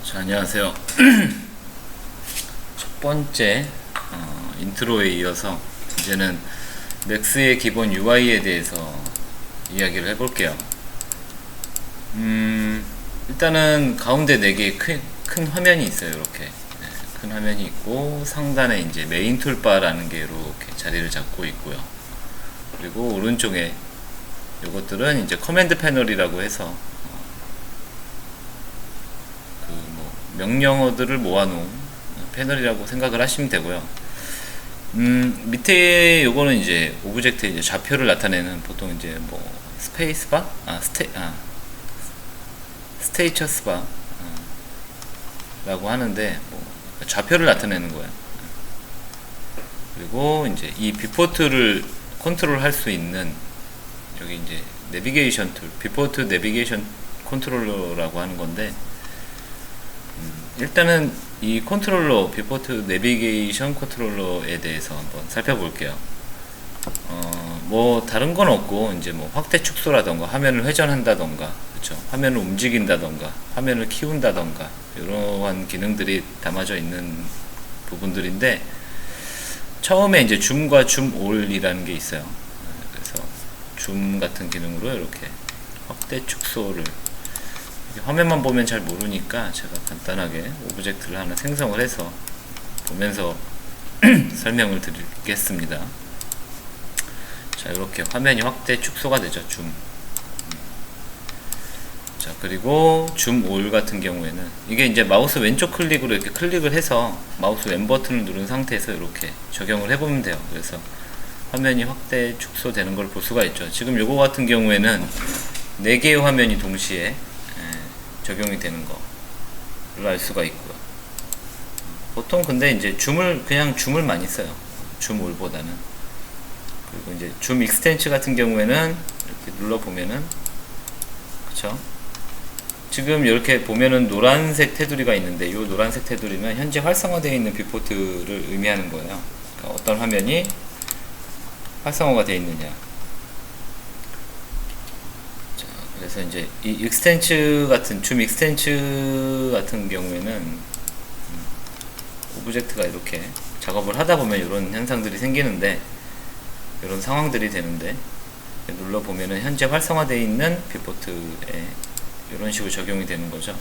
자, 안녕하세요. 첫 번째 인트로에 이어서 이제는 맥스의 기본 UI에 대해서 이야기를 해볼게요. 일단은 가운데 4개의 큰 화면이 있어요. 이렇게 큰 화면이 있고, 상단에 이제 메인 툴바라는 게 이렇게 자리를 잡고 있고요. 그리고 오른쪽에 이것들은 이제 커맨드 패널이라고 해서 명령어들을 모아놓은 패널이라고 생각을 하시면 되고요. 밑에 요거는 이제 오브젝트 이제 좌표를 나타내는, 보통 이제 뭐 스페이스바, 스테이처스바 라고 하는데, 뭐 좌표를 나타내는 거예요. 그리고 이제 이 뷰포트를 컨트롤 할 수 있는, 여기 이제 내비게이션 툴, 뷰포트 내비게이션 컨트롤러라고 하는 건데, 일단은 이 컨트롤러, 뷰포트 내비게이션 컨트롤러에 대해서 한번 살펴볼게요. 뭐 다른 건 없고, 이제 뭐 확대 축소라던가 화면을 회전한다던가, 그렇죠, 화면을 움직인다던가 화면을 키운다던가 이러한 기능들이 담아져 있는 부분들인데, 처음에 이제 줌과 줌올이라는 게 있어요. 그래서 줌 같은 기능으로 이렇게 확대 축소를, 화면만 보면 잘 모르니까 제가 간단하게 오브젝트를 하나 생성을 해서 보면서 설명을 드리겠습니다. 자, 이렇게 화면이 확대 축소가 되죠. 줌. 자, 그리고 줌5 같은 경우에는 이게 이제 마우스 왼쪽 클릭으로 이렇게 클릭을 해서 마우스 왼 버튼을 누른 상태에서 이렇게 적용을 해보면 돼요. 그래서 화면이 확대 축소되는 걸 볼 수가 있죠. 지금 요거 같은 경우에는 4개의 화면이 동시에 적용이 되는 거를 알 수가 있고요. 보통 근데 이제 그냥 줌을 많이 써요. 줌올보다는. 그리고 이제 줌 익스텐츠 같은 경우에는 이렇게 눌러보면은, 그쵸? 지금 이렇게 보면은 노란색 테두리가 있는데, 이 노란색 테두리는 현재 활성화되어 있는 뷰포트를 의미하는 거예요. 그러니까 어떤 화면이 활성화가 되어 있느냐. 그래서 이제 이 익스텐츠 같은, 줌 익스텐츠 같은 경우에는 오브젝트가 이렇게 작업을 하다 보면 이런 현상들이 생기는데, 이런 상황들이 되는데, 눌러 보면은 현재 활성화되어 있는 뷰포트에 이런 식으로 적용이 되는 거죠.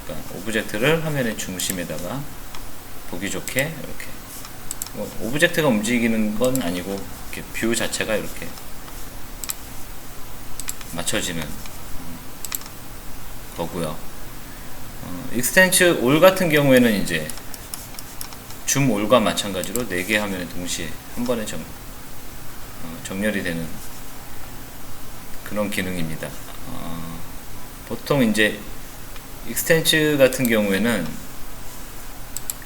그러니까 오브젝트를 화면의 중심에다가 보기 좋게 이렇게, 뭐 오브젝트가 움직이는 건 아니고 이렇게 뷰 자체가 이렇게 맞춰지는 거고요. 익스텐츠 올 같은 경우에는 이제 줌 올과 마찬가지로 4개 화면에 동시에 한 번에 정렬이 되는 그런 기능입니다. 보통 이제 익스텐츠 같은 경우에는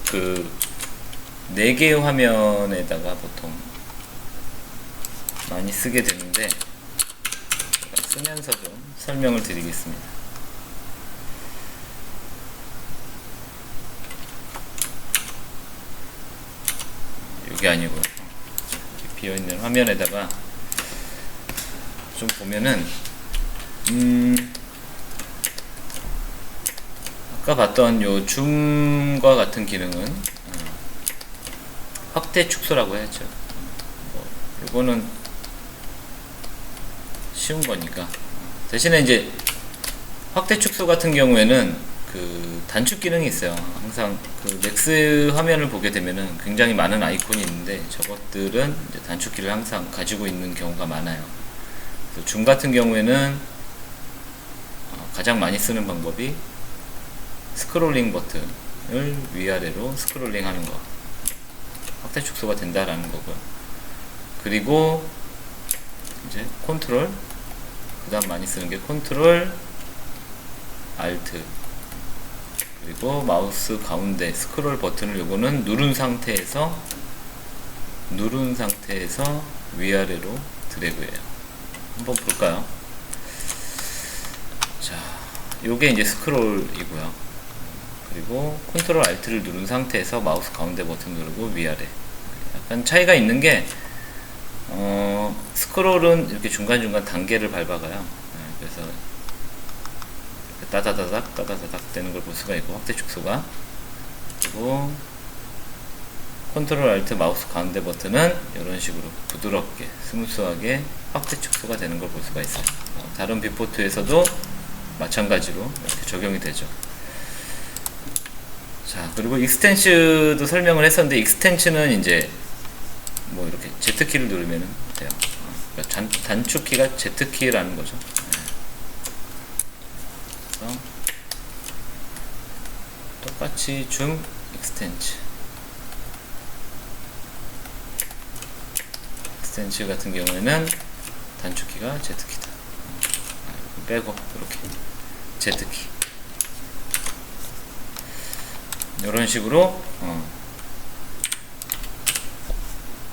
그 4개의 화면에다가 보통 많이 쓰게 되는데, 쓰면서 좀 설명을 드리겠습니다. 이게 아니고 이렇게 비어있는 화면에다가 좀 보면은, 아까 봤던 요 줌과 같은 기능은 확대 축소라고 했죠. 요거는 쉬운 거니까. 대신에 이제 확대 축소 같은 경우에는 그 단축 기능이 있어요. 항상 그 맥스 화면을 보게 되면은 굉장히 많은 아이콘이 있는데, 저것들은 이제 단축키를 항상 가지고 있는 경우가 많아요. 줌 같은 경우에는 가장 많이 쓰는 방법이 스크롤링 버튼을 위아래로 스크롤링 하는 거, 확대 축소가 된다라는 거고요. 그리고 이제 컨트롤, 그 다음 많이 쓰는 게 컨트롤 알트, 그리고 마우스 가운데 스크롤 버튼을, 요거는 누른 상태에서 위아래로 드래그해요. 한번 볼까요? 자, 요게 이제 스크롤이고요. 그리고 컨트롤 알트를 누른 상태에서 마우스 가운데 버튼 누르고 위아래. 약간 차이가 있는 게, 스크롤은 이렇게 중간중간 단계를 밟아가요. 그래서 따다다닥 따다다닥 되는 걸 볼 수가 있고, 확대 축소가. 그리고 컨트롤 알트 마우스 가운데 버튼은 이런 식으로 부드럽게 스무스하게 확대 축소가 되는 걸 볼 수가 있어요. 다른 뷰포트에서도 마찬가지로 이렇게 적용이 되죠. 자, 그리고 익스텐츠도 설명을 했었는데, 익스텐츠는 이제 뭐 이렇게 Z키를 누르면 돼요. 그러니까 단축키가 Z키라는 거죠. 그래서 똑같이 줌 익스텐츠 같은 경우에는 단축키가 Z키다. 빼고 이렇게 Z키 이런 식으로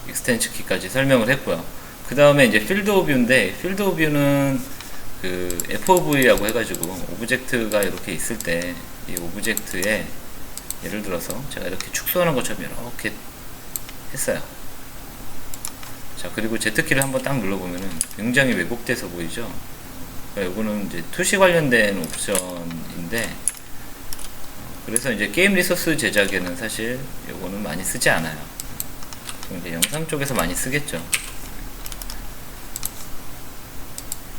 익스텐츠 키까지 설명을 했고요. 그 다음에 이제 필드 오브 뷰인데, 필드 오브 뷰는 그 FOV라고 해가지고 오브젝트가 이렇게 있을 때 이 오브젝트에 예를 들어서 제가 이렇게 축소하는 것처럼 이렇게 했어요. 자, 그리고 Z키를 한번 딱 눌러보면은 굉장히 왜곡돼서 보이죠? 그러니까 요거는 이제 투시 관련된 옵션인데, 그래서 이제 게임 리소스 제작에는 사실 요거는 많이 쓰지 않아요. 이제 영상 쪽에서 많이 쓰겠죠.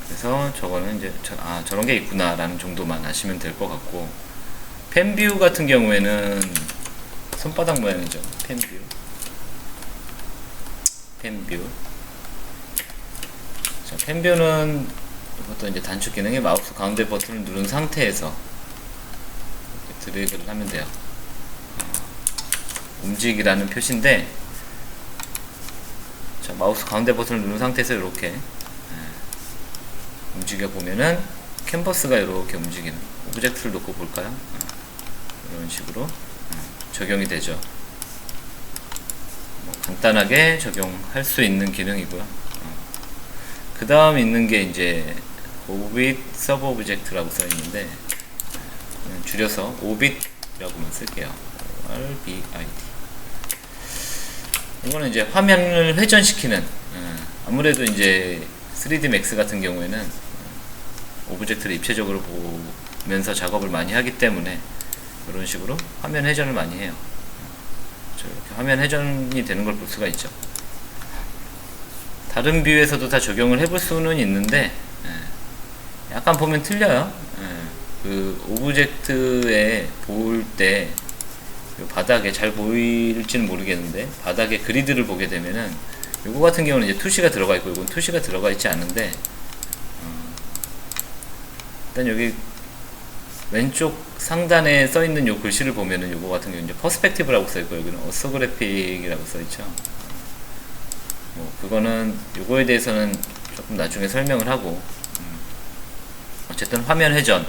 그래서 저거는 이제 저런 게 있구나 라는 정도만 아시면 될 것 같고, 펜뷰 같은 경우에는 손바닥 모양이죠. 펜뷰. 자, 펜뷰는 이것도 이제 단축 기능에 마우스 가운데 버튼을 누른 상태에서 드래그를 하면 돼요. 움직이라는 표시인데, 자, 마우스 가운데 버튼을 누른 상태에서 이렇게 움직여 보면은 캔버스가 이렇게 움직이는, 오브젝트를 놓고 볼까요? 이런 식으로 적용이 되죠. 뭐 간단하게 적용할 수 있는 기능이고요. 그 다음 있는 게 이제 오빗 서브 오브젝트라고 써 있는데, 줄여서 오빗이라고만 쓸게요. RBID. 이거는 이제 화면을 회전시키는, 아무래도 이제 3D Max 같은 경우에는 오브젝트를 입체적으로 보면서 작업을 많이 하기 때문에 이런 식으로 화면 회전을 많이 해요. 이렇게 화면 회전이 되는 걸 볼 수가 있죠. 다른 뷰에서도 다 적용을 해볼 수는 있는데, 약간 보면 틀려요. 그 오브젝트에 볼 때 바닥에 잘 보일지는 모르겠는데, 바닥에 그리드를 보게 되면은 요거 같은 경우는 이제 투시가 들어가 있고, 이건 투시가 들어가 있지 않은데, 일단 여기 왼쪽 상단에 써 있는 요 글씨를 보면은 요거 같은 경우 이제 퍼스펙티브라고 써 있고, 여기는 어서그래픽이라고 써 있죠. 뭐 그거는 요거에 대해서는 조금 나중에 설명을 하고, 어쨌든 화면 회전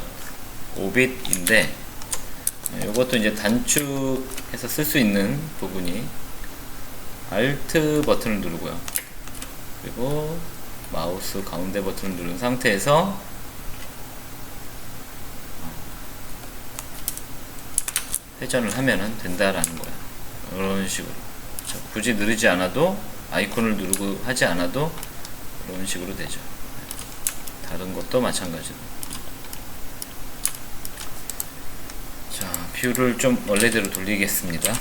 오빗인데, 요것도 이제 단축해서 쓸 수 있는 부분이 Alt 버튼을 누르고요. 그리고 마우스 가운데 버튼을 누른 상태에서 회전을 하면은 된다라는 거야. 이런 식으로. 자, 굳이 누르지 않아도, 아이콘을 누르고 하지 않아도 이런 식으로 되죠. 다른 것도 마찬가지로. 자, 뷰를 좀 원래대로 돌리겠습니다.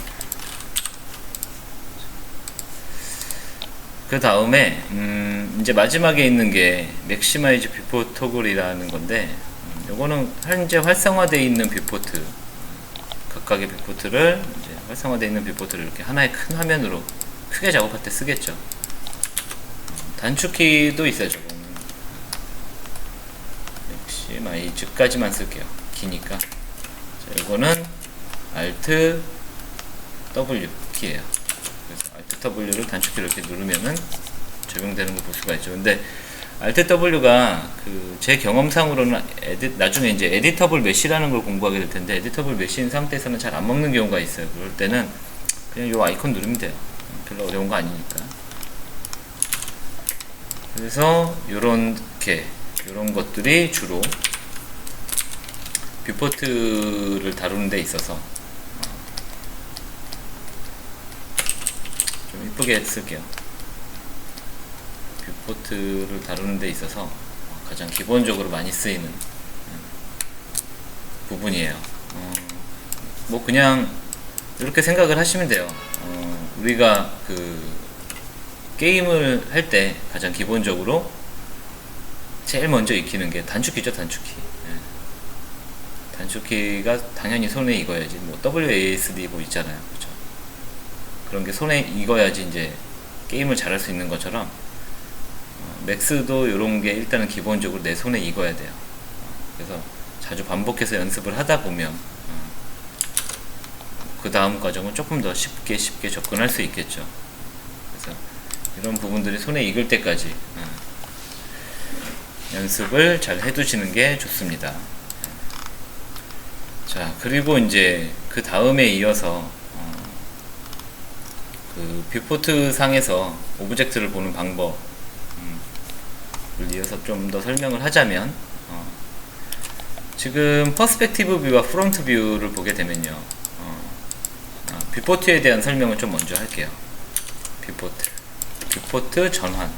그 다음에 이제 마지막에 있는 게 맥시마이즈 뷰포트 토글이라는 건데, 요거는 현재 활성화되어 있는 뷰포트, 각각의 뷰포트를 이제 활성화되어 있는 뷰포트를 이렇게 하나의 큰 화면으로 크게 작업할 때 쓰겠죠. 단축키도 있어요. 저거는 맥시마이즈까지만 쓸게요. 기니까. 자, 이거는 Alt W 키예요. 그래서 Alt W를 단축키로 이렇게 누르면은 적용되는 걸 볼 수가 있죠. 근데 Alt W가 제 경험상으로는 나중에 이제 에디터블 메시라는 걸 공부하게 될 텐데, 에디터블 메시인 상태에서는 잘 안 먹는 경우가 있어요. 그럴 때는 그냥 요 아이콘 누르면 돼요. 별로 어려운 거 아니니까. 그래서 요런 것들이 주로 뷰포트를 다루는 데 있어서 좀 이쁘게 쓸게요. 뷰포트를 다루는 데 있어서 가장 기본적으로 많이 쓰이는 부분이에요. 뭐 그냥 이렇게 생각을 하시면 돼요. 우리가 그 게임을 할 때 가장 기본적으로 제일 먼저 익히는 게 단축키죠, 단축키. 예. 단축키가 당연히 손에 익어야지. 뭐 WASD 뭐 있잖아요, 그죠? 그런 게 손에 익어야지 이제 게임을 잘할 수 있는 것처럼 맥스도 이런 게 일단은 기본적으로 내 손에 익어야 돼요. 그래서 자주 반복해서 연습을 하다 보면 그 다음 과정은 조금 더 쉽게 접근할 수 있겠죠. 그래서 이런 부분들이 손에 익을 때까지 연습을 잘 해두시는 게 좋습니다. 자, 그리고 이제 그 다음에 이어서 그 뷰포트 상에서 오브젝트를 보는 방법을 이어서 좀 더 설명을 하자면, 지금 퍼스펙티브 뷰와 프론트 뷰를 보게 되면요, 뷰포트에 대한 설명을 좀 먼저 할게요. 뷰포트 전환.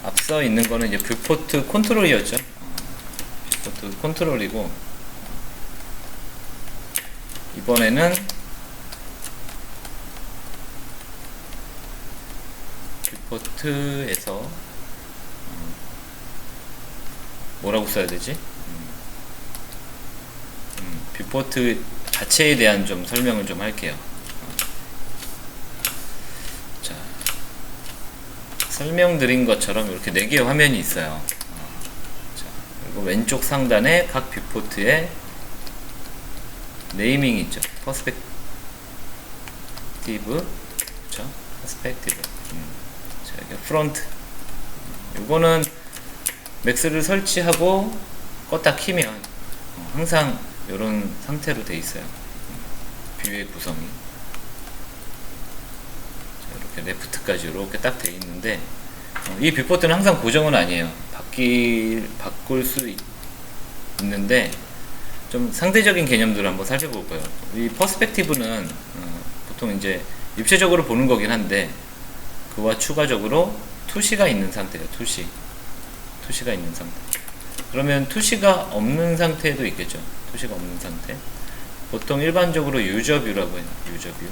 앞서 있는 거는 이제 뷰포트 컨트롤이었죠. 뷰포트 컨트롤이고, 이번에는 뷰포트에서 뭐라고 써야 되지? 뷰포트 자체에 대한 좀 설명을 좀 할게요. 자, 설명드린 것처럼 이렇게 4개의 화면이 있어요. 자, 그리고 왼쪽 상단에 각 뷰포트에 네이밍이 있죠. 퍼스펙티브, 그렇죠? 퍼스펙티브. 자, 여기 프론트. 요거는 맥스를 설치하고 껐다 키면 항상 이런 상태로 돼 있어요. 뷰의 구성이. 자, 이렇게 레프트까지 이렇게 딱 돼 있는데, 이 뷰포트는 항상 고정은 아니에요. 바꿀 수 있는데, 좀 상대적인 개념들을 한번 살펴볼까요? 이 퍼스펙티브는 보통 이제 입체적으로 보는 거긴 한데, 그와 추가적으로 투시가 있는 상태예요. 투시가 있는 상태. 그러면 투시가 없는 상태도 있겠죠. 투시가 없는 상태. 보통 일반적으로 유저뷰라고 해요. 유저뷰.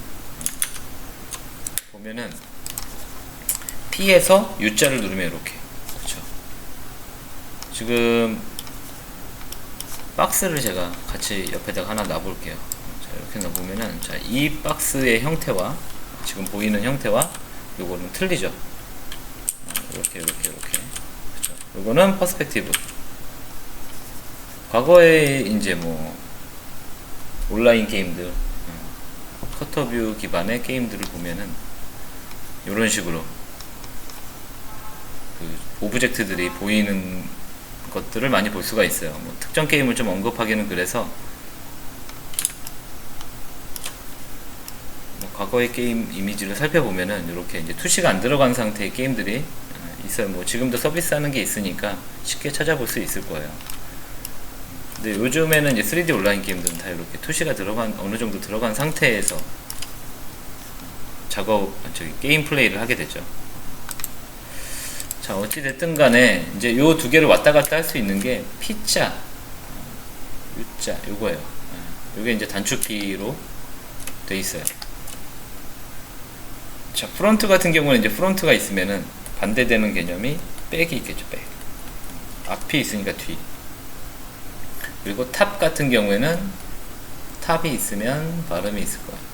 보면은 P에서 U자를 누르면 이렇게. 그렇죠. 지금 박스를 제가 같이 옆에다가 하나 놔볼게요. 자, 이렇게 놔보면은, 자, 이 박스의 형태와 지금 보이는 형태와 요거는 틀리죠. 이렇게. 그렇죠. 요거는 퍼스펙티브. 과거에 이제 뭐 온라인 게임들, 커터뷰 기반의 게임들을 보면은 이런 식으로 그 오브젝트들이 보이는 것들을 많이 볼 수가 있어요. 뭐 특정 게임을 좀 언급하기는 그래서, 뭐 과거의 게임 이미지를 살펴보면은 이렇게 이제 투시가 안 들어간 상태의 게임들이 있어요. 뭐 지금도 서비스하는 게 있으니까 쉽게 찾아볼 수 있을 거예요. 근데 요즘에는 이제 3D 온라인 게임들은 다 이렇게 투시가 어느 정도 들어간 상태에서 게임 플레이를 하게 되죠. 자, 어찌됐든 간에 이제 요 두 개를 왔다 갔다 할 수 있는 게 P자, U자, 요거예요. 요게 이제 단축키로 돼 있어요. 자, 프론트 같은 경우는 이제 프론트가 있으면은 반대되는 개념이 백이 있겠죠, 백. 앞이 있으니까 뒤. 그리고 탑 같은 경우에는 탑이 있으면 발음이 있을 거예요.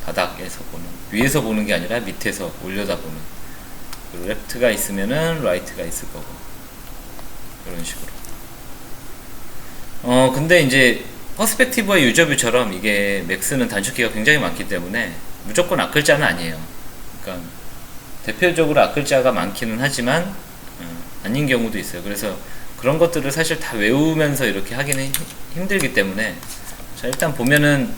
바닥에서 보는, 위에서 보는 게 아니라 밑에서 올려다보는. 그리고 레프트가 있으면은 라이트가 있을 거고, 이런 식으로. 근데 이제 퍼스펙티브와 유저뷰처럼 이게 맥스는 단축키가 굉장히 많기 때문에 무조건 앞글자는 아니에요. 그러니까 대표적으로 앞글자가 많기는 하지만 아닌 경우도 있어요. 그래서 그런 것들을 사실 다 외우면서 이렇게 하기는 힘들기 때문에, 자, 일단 보면은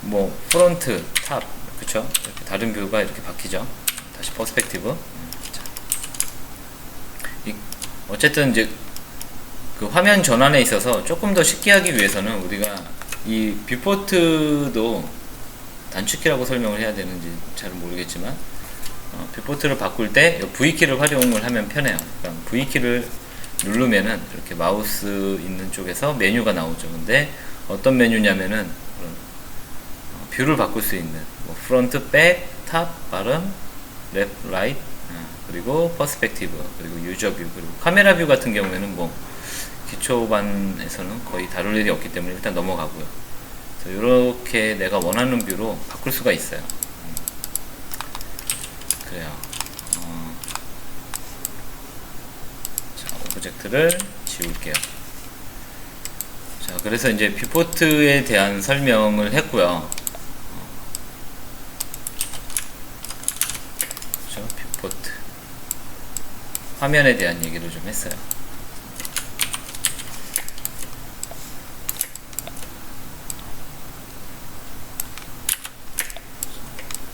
뭐 프론트, 탑, 그쵸? 이렇게 다른 뷰가 이렇게 바뀌죠. 다시 퍼스펙티브. 자, 어쨌든 이제 그 화면 전환에 있어서 조금 더 쉽게 하기 위해서는 우리가 이 뷰포트도 단축키라고 설명을 해야 되는지 잘 모르겠지만, 뷰포트를 바꿀 때 V키를 활용을 하면 편해요. 그러니까 V키를 누르면은 이렇게 마우스 있는 쪽에서 메뉴가 나오죠. 근데 어떤 메뉴냐면은 뷰를 바꿀 수 있는 뭐 프론트, 백, 탑, 바람, 랩, 라이트, 그리고 퍼스펙티브, 그리고 유저 뷰, 그리고 카메라 뷰 같은 경우에는 뭐 기초반에서는 거의 다룰 일이 없기 때문에 일단 넘어가고요. 이렇게 내가 원하는 뷰로 바꿀 수가 있어요. 그래요. 자, 오브젝트를 지울게요. 자, 그래서 이제 뷰포트에 대한 설명을 했고요. 뷰포트 화면에 대한 얘기를 좀 했어요.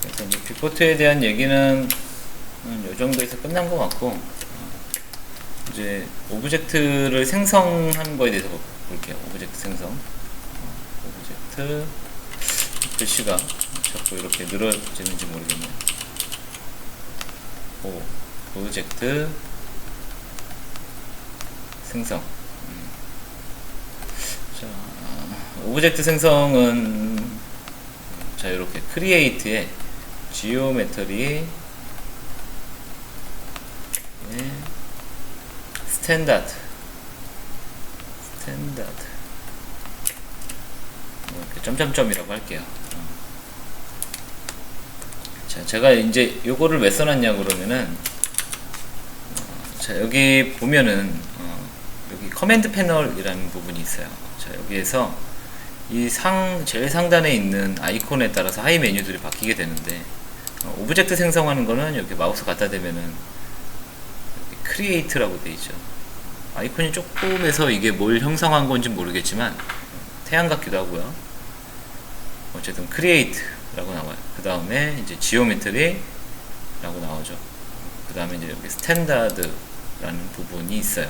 그래서 이제 뷰포트에 대한 얘기는 이 정도에서 끝난 것 같고, 이제 오브젝트를 생성하는 거에 대해서 볼게요. 오브젝트 생성. 오브젝트 글씨가 자꾸 이렇게 늘어지는지 모르겠네요. 오브젝트 생성. 자, 오브젝트 생성은 자, 이렇게 크리에이트에 지오메트리 스탠다드 이렇게 점점점이라고 할게요. 자, 제가 이제 요거를 왜 써놨냐 그러면은, 자, 여기 보면은 여기 커맨드 패널이라는 부분이 있어요. 자, 여기에서 이 제일 상단에 있는 아이콘에 따라서 하이 메뉴들이 바뀌게 되는데, 오브젝트 생성하는 거는 여기 마우스 갖다 대면은 크리에이트라고 돼 있죠. 아이콘이 조금해서 이게 뭘 형성한 건지 모르겠지만 태양 같기도 하고요. 어쨌든 크리에이트라고 나와요. 그 다음에 이제 지오메트리라고 나오죠. 그 다음에 이제 여기 스탠다드라는 부분이 있어요.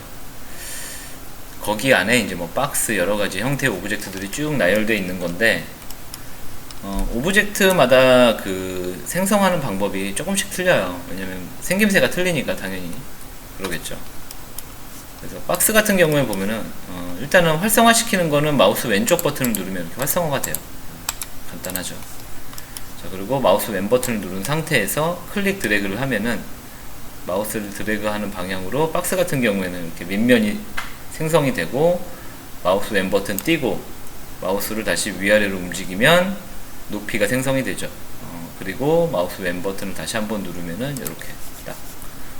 거기 안에 이제 뭐 박스 여러 가지 형태의 오브젝트들이 쭉 나열되어 있는 건데, 오브젝트마다 그 생성하는 방법이 조금씩 틀려요. 왜냐면 생김새가 틀리니까 당연히 그러겠죠. 그래서 박스 같은 경우에 보면은 일단은 활성화 시키는 거는 마우스 왼쪽 버튼을 누르면 이렇게 활성화가 돼요. 간단하죠. 자, 그리고 마우스 왼 버튼을 누른 상태에서 클릭 드래그를 하면은 마우스를 드래그하는 방향으로 박스 같은 경우에는 이렇게 밑면이 생성이 되고, 마우스 왼 버튼 띄고 마우스를 다시 위아래로 움직이면 높이가 생성이 되죠. 그리고 마우스 왼 버튼을 다시 한번 누르면은 이렇게 딱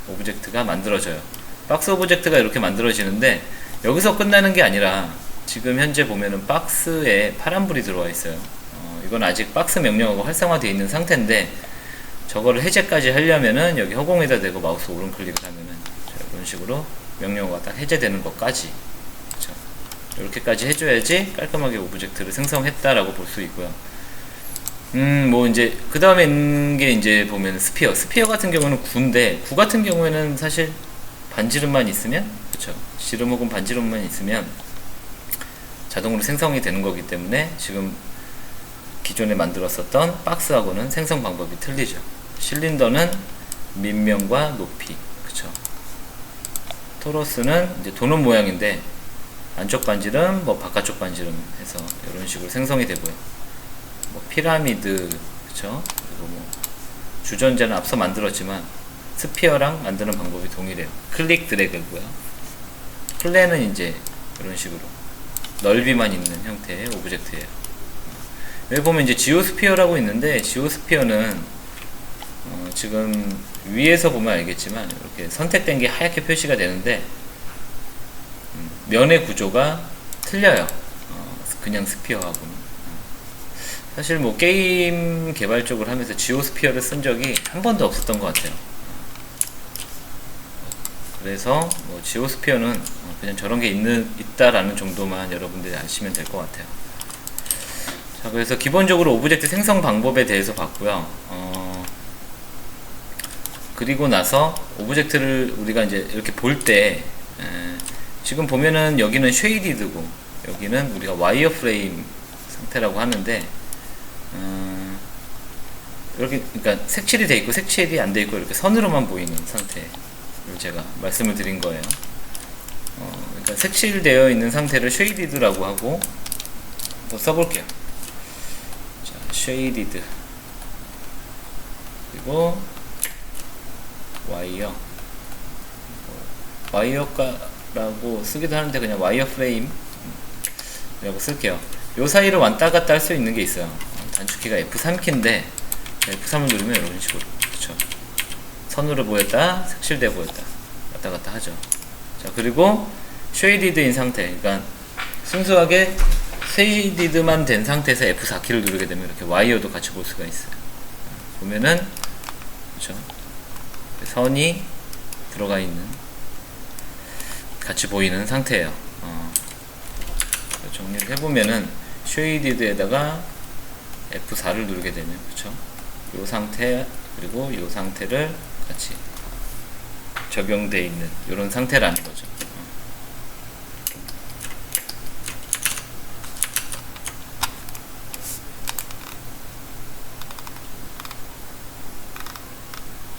오브젝트가 만들어져요. 박스 오브젝트가 이렇게 만들어지는데, 여기서 끝나는 게 아니라 지금 현재 보면은 박스에 파란불이 들어와 있어요. 이건 아직 박스 명령어가 활성화되어 있는 상태인데, 저거를 해제까지 하려면은 여기 허공에다 대고 마우스 오른 클릭을 하면은 이런 식으로 명령어가 딱 해제되는 것까지, 그렇죠? 이렇게까지 해줘야지 깔끔하게 오브젝트를 생성했다라고 볼 수 있고요. 뭐 이제 그 다음에 있는 게 이제 보면 스피어 같은 경우는 구인데, 구 같은 경우에는 사실 반지름만 있으면, 그쵸, 지름 혹은 반지름만 있으면 자동으로 생성이 되는 거기 때문에 지금 기존에 만들었었던 박스하고는 생성 방법이 틀리죠. 실린더는 밑면과 높이, 그쵸. 토러스는 이제 도는 모양인데 안쪽 반지름, 뭐 바깥쪽 반지름 해서 이런 식으로 생성이 되고요. 뭐 피라미드, 그쵸. 그리고 뭐 주전자는 앞서 만들었지만 스피어랑 만드는 방법이 동일해요. 클릭 드래그고요. 플랜은 이제 이런 식으로 넓이만 있는 형태의 오브젝트예요. 여기 보면 이제 지오스피어라고 있는데, 지오스피어는 지금 위에서 보면 알겠지만 이렇게 선택된 게 하얗게 표시가 되는데, 면의 구조가 틀려요. 그냥 스피어하고는. 사실 뭐 게임 개발 쪽을 하면서 지오스피어를 쓴 적이 한 번도 없었던 것 같아요. 그래서 뭐 지오스피어는 그냥 저런 게 있다라는 정도만 여러분들이 아시면 될 것 같아요. 자, 그래서 기본적으로 오브젝트 생성 방법에 대해서 봤고요. 그리고 나서 오브젝트를 우리가 이제 이렇게 볼 때, 지금 보면은 여기는 쉐이디드고 여기는 우리가 와이어프레임 상태라고 하는데, 이렇게, 그러니까 색칠이 돼 있고 색칠이 안 돼 있고 이렇게 선으로만 보이는 상태를 제가 말씀을 드린 거예요. 그러니까 색칠되어 있는 상태를 쉐이디드라고 하고 또 써볼게요. 자, 쉐이디드 그리고 와이어라고 쓰기도 하는데 그냥 와이어 프레임이라고 쓸게요. 요 사이를 왔다 갔다 할 수 있는 게 있어요. 단축키가 F3키인데 F3을 누르면 이런 식으로, 그쵸? 선으로 보였다, 색칠돼 보였다, 왔다 갔다 하죠. 자, 그리고 쉐이디드인 상태, 그러니까 순수하게 쉐이디드만 된 상태에서 F4키를 누르게 되면 이렇게 와이어도 같이 볼 수가 있어요. 보면은, 그쵸? 선이 들어가 있는, 같이 보이는 상태예요. 정리를 해보면은 쉐이디드에다가 F4를 누르게 되면, 그쵸? 요 상태 그리고 요 상태를 같이 적용되어 있는 이런 상태라는 거죠.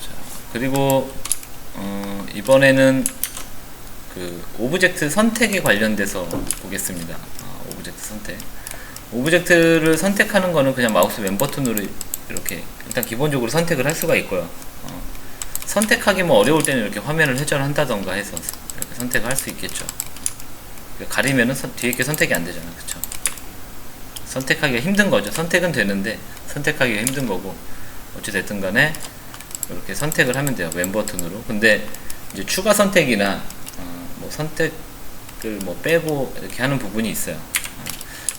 자, 그리고 이번에는 그 오브젝트 선택에 관련돼서 보겠습니다. 오브젝트 선택. 오브젝트를 선택하는 거는 그냥 마우스 왼 버튼으로 이렇게 일단 기본적으로 선택을 할 수가 있고요. 선택하기 뭐 어려울 때는 이렇게 화면을 회전한다던가 해서 이렇게 선택을 할 수 있겠죠. 가리면은 뒤에 게 선택이 안 되잖아, 그쵸? 선택하기가 힘든 거죠. 선택은 되는데 선택하기가 힘든 거고, 어찌됐든 간에 이렇게 선택을 하면 돼요, 왼 버튼으로. 근데 이제 추가 선택이나 뭐 선택을 뭐 빼고 이렇게 하는 부분이 있어요.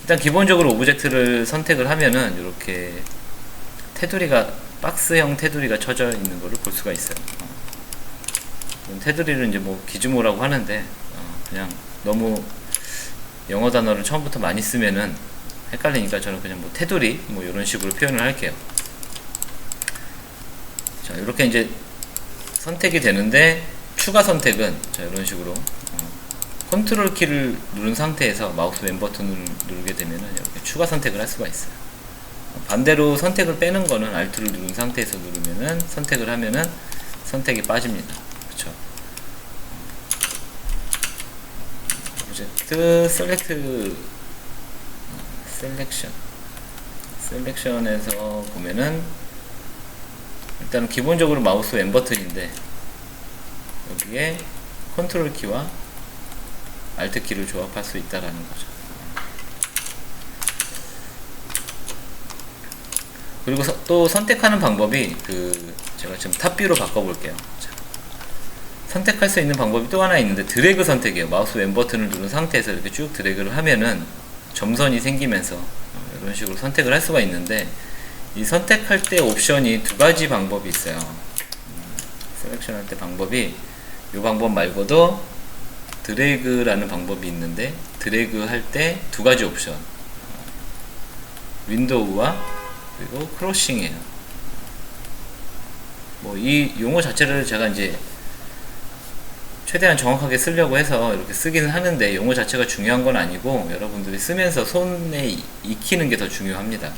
일단 기본적으로 오브젝트를 선택을 하면은 이렇게 테두리가 박스형 테두리가 쳐져 있는 것을 볼 수가 있어요. 테두리를 이제 뭐 기즈모라고 하는데 그냥 너무 영어 단어를 처음부터 많이 쓰면은 헷갈리니까 저는 그냥 뭐 테두리 뭐 이런 식으로 표현을 할게요. 자, 이렇게 이제 선택이 되는데 추가 선택은 자, 이런 식으로 컨트롤 키를 누른 상태에서 마우스 왼 버튼을 누르게 되면은 이렇게 추가 선택을 할 수가 있어요. 반대로 선택을 빼는 거는 Alt를 누른 상태에서 누르면은 선택을 하면은 선택이 빠집니다. 그쵸? 오브젝트 셀렉션에서 보면은 일단은 기본적으로 마우스 왼 버튼인데 여기에 컨트롤 키와 Alt 키를 조합할 수 있다라는 거죠. 그리고 또 선택하는 방법이 제가 지금 탑뷰로 바꿔볼게요. 자, 선택할 수 있는 방법이 또 하나 있는데 드래그 선택이에요. 마우스 왼 버튼을 누른 상태에서 이렇게 쭉 드래그를 하면은 점선이 생기면서 이런 식으로 선택을 할 수가 있는데, 이 선택할 때 옵션이 두 가지 방법이 있어요. 셀렉션 할 때 방법이 이 방법 말고도 드래그라는 방법이 있는데, 드래그 할 때 두 가지 옵션, 윈도우와 그리고 크로싱이에요. 뭐 이 용어 자체를 제가 이제 최대한 정확하게 쓰려고 해서 이렇게 쓰기는 하는데, 용어 자체가 중요한 건 아니고 여러분들이 쓰면서 손에 익히는 게 더 중요합니다.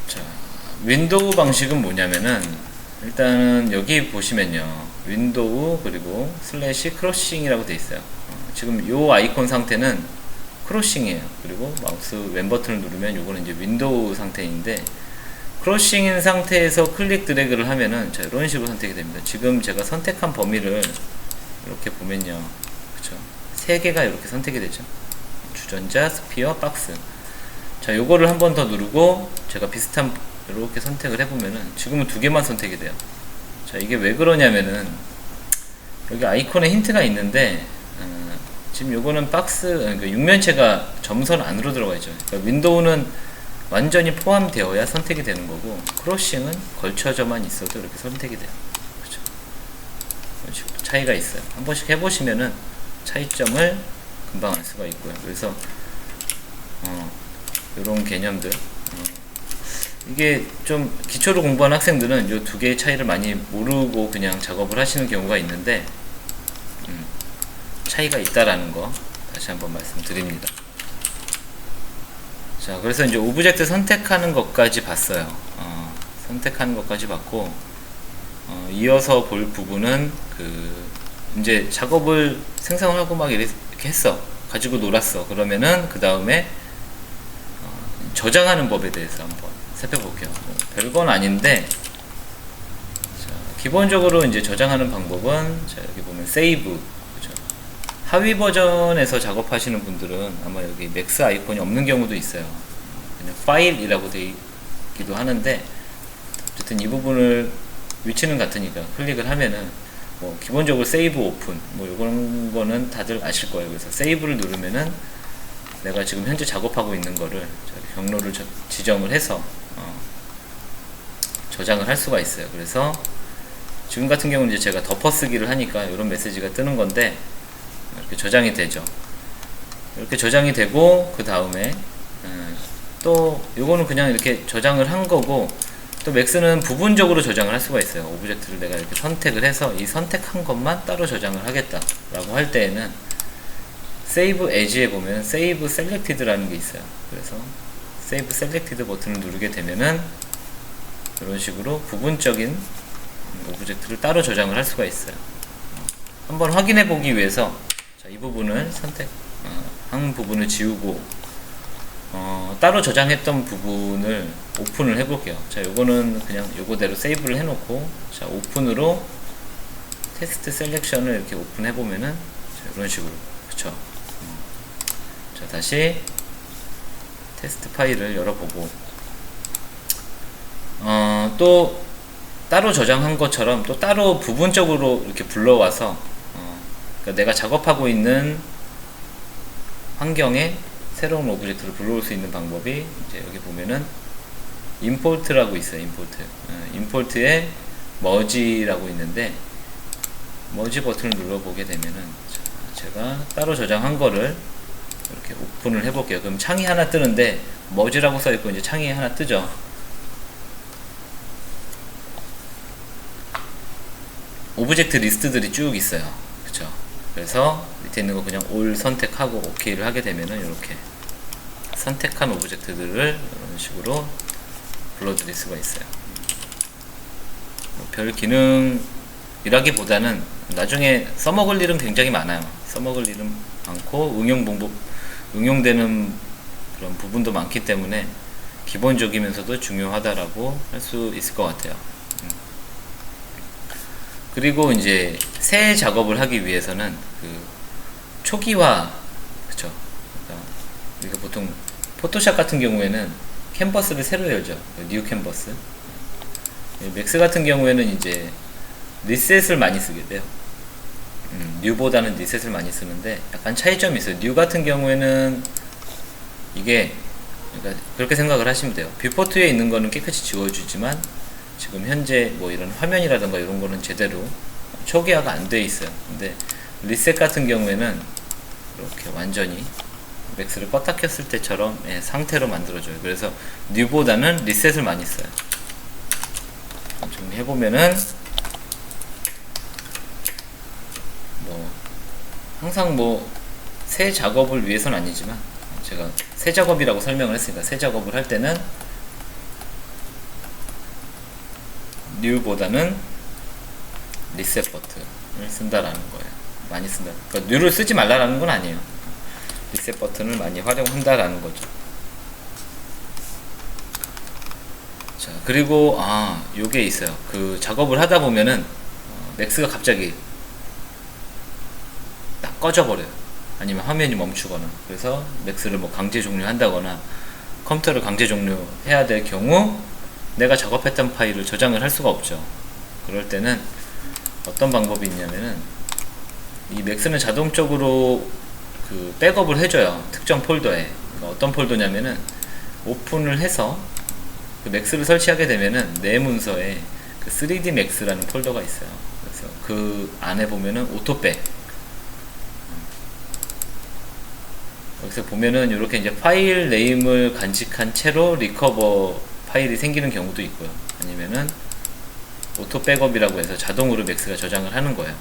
자, 윈도우 방식은 뭐냐면은 일단은 여기 보시면요, 윈도우 그리고 슬래시 크로싱이라고 되어 있어요. 지금 요 아이콘 상태는 크로싱이에요. 그리고 마우스 왼 버튼을 누르면 요거는 이제 윈도우 상태인데, 크로싱인 상태에서 클릭 드래그를 하면은 자, 이런 식으로 선택이 됩니다. 지금 제가 선택한 범위를 이렇게 보면요, 그쵸? 세 개가 이렇게 선택이 되죠. 주전자, 스피어, 박스. 자, 요거를 한 번 더 누르고 제가 비슷한 이렇게 선택을 해보면은 지금은 두 개만 선택이 돼요. 자, 이게 왜 그러냐면은 여기 아이콘에 힌트가 있는데 지금 요거는 박스, 그러니까 육면체가 점선 안으로 들어가 있죠. 그러니까 윈도우는 완전히 포함되어야 선택이 되는 거고, 크로싱은 걸쳐져만 있어도 이렇게 선택이 돼요. 그렇죠? 이런 식으로 차이가 있어요. 한 번씩 해보시면은 차이점을 금방 알 수가 있고요. 그래서 이런 개념들, 이게 좀 기초로 공부한 학생들은 이 두 개의 차이를 많이 모르고 그냥 작업을 하시는 경우가 있는데, 차이가 있다라는 거 다시 한번 말씀드립니다. 자, 그래서 이제 오브젝트 선택하는 것까지 봤어요. 선택하는 것까지 봤고, 이어서 볼 부분은 이제 작업을 생성을 하고 막 이렇게 했어. 가지고 놀았어. 그러면은 그 다음에 저장하는 법에 대해서 한번 살펴볼게요. 별건 아닌데, 자, 기본적으로 이제 저장하는 방법은, 자, 여기 보면 세이브, 그죠? 하위 버전에서 작업하시는 분들은 아마 여기 맥스 아이콘이 없는 경우도 있어요. 그냥 파일이라고 되어 있기도 하는데, 어쨌든 이 부분을 위치는 같으니까 클릭을 하면은 뭐 기본적으로 세이브 오픈 뭐 이런 거는 다들 아실 거예요. 그래서 세이브를 누르면은 내가 지금 현재 작업하고 있는 거를 경로를 지정을 해서 저장을 할 수가 있어요. 그래서 지금 같은 경우는 이제 제가 덮어쓰기를 하니까 이런 메시지가 뜨는 건데 이렇게 저장이 되죠. 이렇게 저장이 되고 그 다음에 또 요거는 그냥 이렇게 저장을 한 거고, 또 맥스는 부분적으로 저장을 할 수가 있어요. 오브젝트를 내가 이렇게 선택을 해서 이 선택한 것만 따로 저장을 하겠다 라고 할 때에는 세이브 에지에 보면 세이브 셀렉티드라는 게 있어요. 그래서 세이브 셀렉티드 버튼을 누르게 되면은 이런 식으로 부분적인 오브젝트를 따로 저장을 할 수가 있어요. 한번 확인해 보기 위해서, 자, 이 부분을 한 부분을 지우고 따로 저장했던 부분을 오픈을 해 볼게요. 자, 요거는 그냥 요거대로 세이브를 해 놓고, 자, 오픈으로 테스트 셀렉션을 이렇게 오픈해 보면은, 자, 이런 식으로, 그쵸? 자, 다시 테스트 파일을 열어보고, 또 따로 저장한 것처럼 또 따로 부분적으로 이렇게 불러와서 그러니까 내가 작업하고 있는 환경에 새로운 오브젝트를 불러올 수 있는 방법이 이제 여기 보면은 임포트라고 있어요. 임포트에 머지라고 있는데, 머지 버튼을 눌러보게 되면은, 제가 따로 저장한 거를 이렇게 오픈을 해볼게요. 그럼 창이 하나 뜨는데 머지라고 써있고 이제 창이 하나 뜨죠. 오브젝트 리스트들이 쭉 있어요. 그쵸? 그래서 밑에 있는 거 그냥 올 선택하고 OK를 하게 되면은 이렇게 선택한 오브젝트들을 이런 식으로 불러드릴 수가 있어요. 별 기능이라기보다는 나중에 써먹을 일은 굉장히 많아요. 써먹을 일은 많고 응용되는 그런 부분도 많기 때문에 기본적이면서도 중요하다라고 할 수 있을 것 같아요. 그리고 이제 새 작업을 하기 위해서는 초기화, 그쵸? 그러니까 우리가 보통 포토샵 같은 경우에는 캔버스를 새로 열죠. 뉴 캔버스. 맥스 같은 경우에는 이제 리셋을 많이 쓰게 돼요. 뉴보다는 리셋을 많이 쓰는데 약간 차이점이 있어요. 뉴 같은 경우에는 이게, 그러니까 그렇게 생각을 하시면 돼요. 뷰포트에 있는 거는 깨끗이 지워주지만 지금 현재 뭐 이런 화면이라든가 이런 거는 제대로 초기화가 안 돼 있어요. 근데 리셋 같은 경우에는 이렇게 완전히 맥스를 껐다 켰을 때처럼 상태로 만들어줘요. 그래서 뉴보다는 리셋을 많이 써요. 정리해보면은 뭐 항상 뭐 새 작업을 위해서는 아니지만 제가 새 작업이라고 설명을 했으니까 새 작업을 할 때는 뉴보다는 리셋 버튼을 쓴다라는 거예요. 많이 쓴다. 그러니까 뉴를 쓰지 말라라는 건 아니에요. 리셋 버튼을 많이 활용한다라는 거죠. 자, 그리고 요게 있어요. 그 작업을 하다 보면은 맥스가 갑자기 딱 꺼져 버려요. 아니면 화면이 멈추거나. 그래서 맥스를 뭐 강제 종료한다거나 컴퓨터를 강제 종료해야 될 경우 내가 작업했던 파일을 저장을 할 수가 없죠. 그럴 때는 어떤 방법이 있냐면은, 이 맥스는 자동적으로 백업을 해줘요. 특정 폴더에. 그러니까 어떤 폴더냐면은 오픈을 해서 맥스를 설치하게 되면은 내 문서에 3D 맥스라는 폴더가 있어요. 그래서 그 안에 보면은 오토백, 여기서 보면은 이렇게 이제 파일 네임을 간직한 채로 리커버 파일이 생기는 경우도 있고요. 아니면은 오토 백업이라고 해서 자동으로 맥스가 저장을 하는 거예요.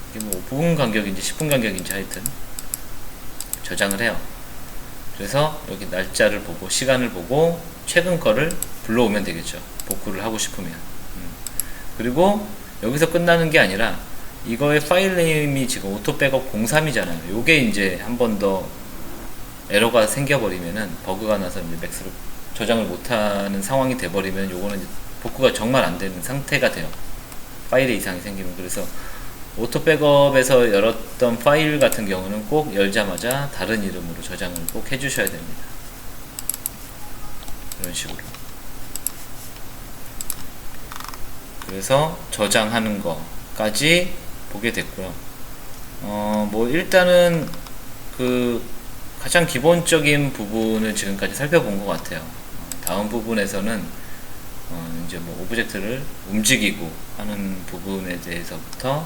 이게 뭐 5분 간격인지 10분 간격인지 하여튼 저장을 해요. 그래서 여기 날짜를 보고 시간을 보고 최근 거를 불러오면 되겠죠. 복구를 하고 싶으면. 그리고 여기서 끝나는 게 아니라 이거의 파일 네임이 지금 오토 백업 03이잖아요. 요게 이제 한 번 더 에러가 생겨버리면은 버그가 나서 이제 맥스로 저장을 못하는 상황이 돼버리면 요거는 이제 복구가 정말 안 되는 상태가 돼요. 파일에 이상이 생기면. 그래서 오토 백업에서 열었던 파일 같은 경우는 꼭 열자마자 다른 이름으로 저장을 꼭 해주셔야 됩니다. 이런 식으로. 그래서 저장하는 거까지 보게 됐고요. 뭐 일단은 그 가장 기본적인 부분을 지금까지 살펴본 것 같아요. 다음 부분에서는 이제 뭐 오브젝트를 움직이고 하는 부분에 대해서부터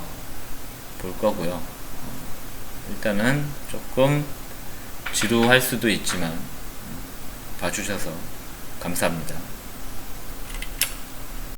볼 거고요. 일단은 조금 지루할 수도 있지만 봐주셔서 감사합니다.